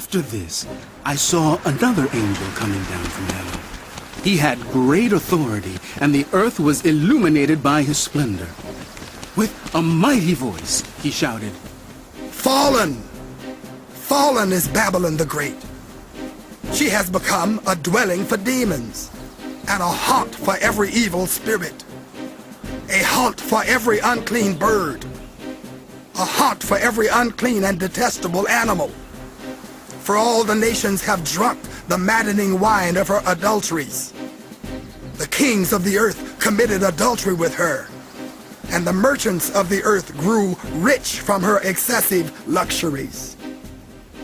After this, I saw another angel coming down from heaven. He had great authority, and the earth was illuminated by his splendor. With a mighty voice, he shouted, Fallen! Fallen is Babylon the Great. She has become a dwelling for demons, and a haunt for every evil spirit, a haunt for every unclean bird, a haunt for every unclean and detestable animal. For all the nations have drunk the maddening wine of her adulteries. The kings of the earth committed adultery with her, and the merchants of the earth grew rich from her excessive luxuries.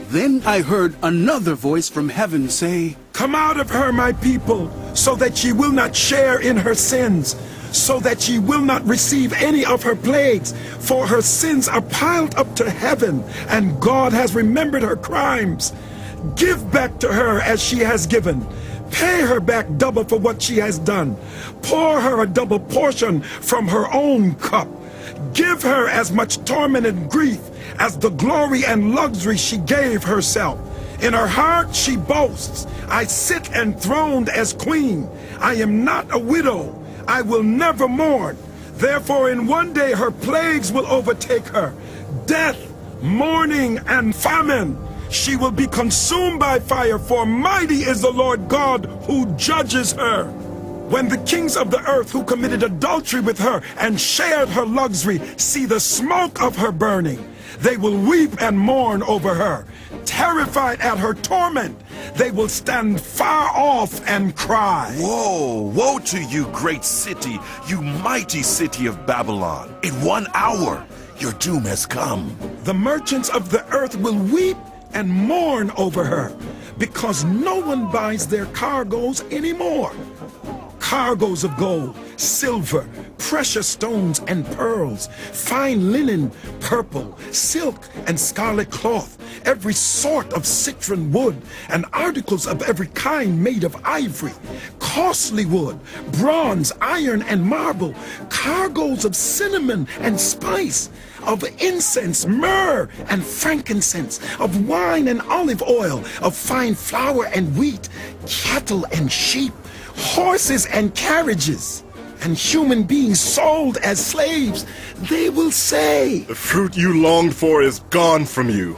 Then I heard another voice from heaven say, Come out of her, my people, so that ye will not share in her sins, so that ye will not receive any of her plagues, for her sins are piled up to heaven, and God has remembered her crimes. Give back to her as she has given. Pay her back double for what she has done. Pour her a double portion from her own cup. Give her as much torment and grief as the glory and luxury she gave herself. In her heart she boasts, I sit enthroned as queen. I am not a widow. I will never mourn. Therefore in one day her plagues will overtake her. Death, mourning, and famine. She will be consumed by fire, for mighty is the Lord God who judges her. When the kings of the earth who committed adultery with her and shared her luxury see the smoke of her burning, they will weep and mourn over her. Terrified at her torment, they will stand far off and cry. Woe, woe to you, great city, you mighty city of Babylon. In 1 hour, your doom has come. The merchants of the earth will weep and mourn over her, because no one buys their cargoes anymore. Cargoes of gold, silver, precious stones and pearls, fine linen, purple, silk and scarlet cloth, every sort of citron wood, and articles of every kind made of ivory, costly wood, bronze, iron, and marble, cargoes of cinnamon and spice, of incense, myrrh, and frankincense, of wine and olive oil, of fine flour and wheat, cattle and sheep, horses and carriages, and human beings sold as slaves. They will say, The fruit you longed for is gone from you.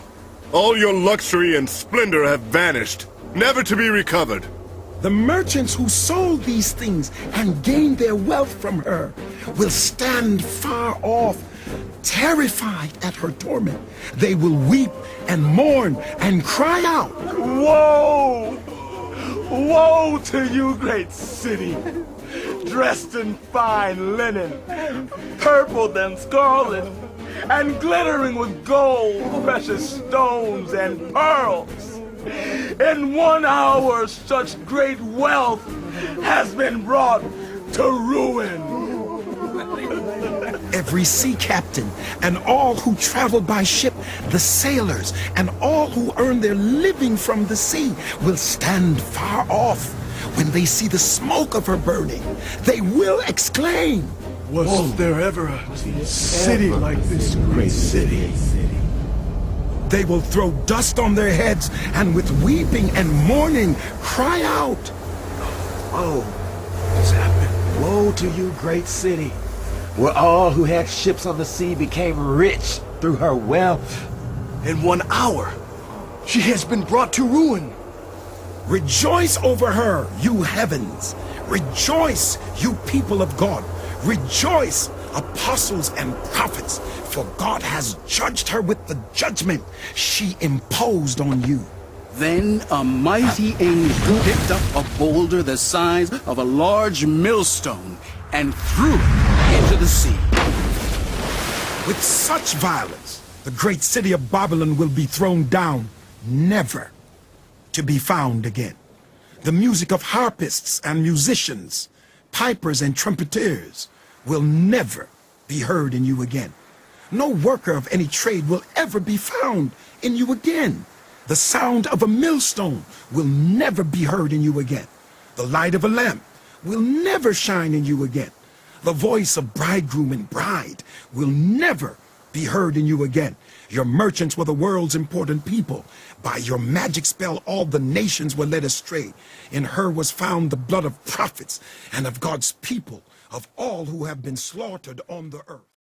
All your luxury and splendor have vanished, never to be recovered. The merchants who sold these things and gained their wealth from her will stand far off, terrified at her torment. They will weep and mourn and cry out, Woe! Woe to you, great city, dressed in fine linen, purple and scarlet, and glittering with gold, precious stones, and pearls. In 1 hour, such great wealth has been brought to ruin. Every sea captain and all who travel by ship, the sailors and all who earn their living from the sea will stand far off. When they see the smoke of her burning, they will exclaim, Was there ever a city like this great city? They will throw dust on their heads and with weeping and mourning cry out, Woe! What's happened? Woe to you, great city, where all who had ships on the sea became rich through her wealth. In 1 hour, she has been brought to ruin. Rejoice over her, you heavens. Rejoice, you people of God. Rejoice, apostles and prophets, for God has judged her with the judgment she imposed on you. Then a mighty angel picked up a boulder the size of a large millstone and threw it into the sea. With such violence, the great city of Babylon will be thrown down, never to be found again. The music of harpists and musicians, pipers and trumpeters will never be heard in you again. No worker of any trade will ever be found in you again. The sound of a millstone will never be heard in you again. The light of a lamp will never shine in you again. The voice of bridegroom and bride will never be heard in you again. Your merchants were the world's important people. By your magic spell, all the nations were led astray. In her was found the blood of prophets and of God's people, of all who have been slaughtered on the earth.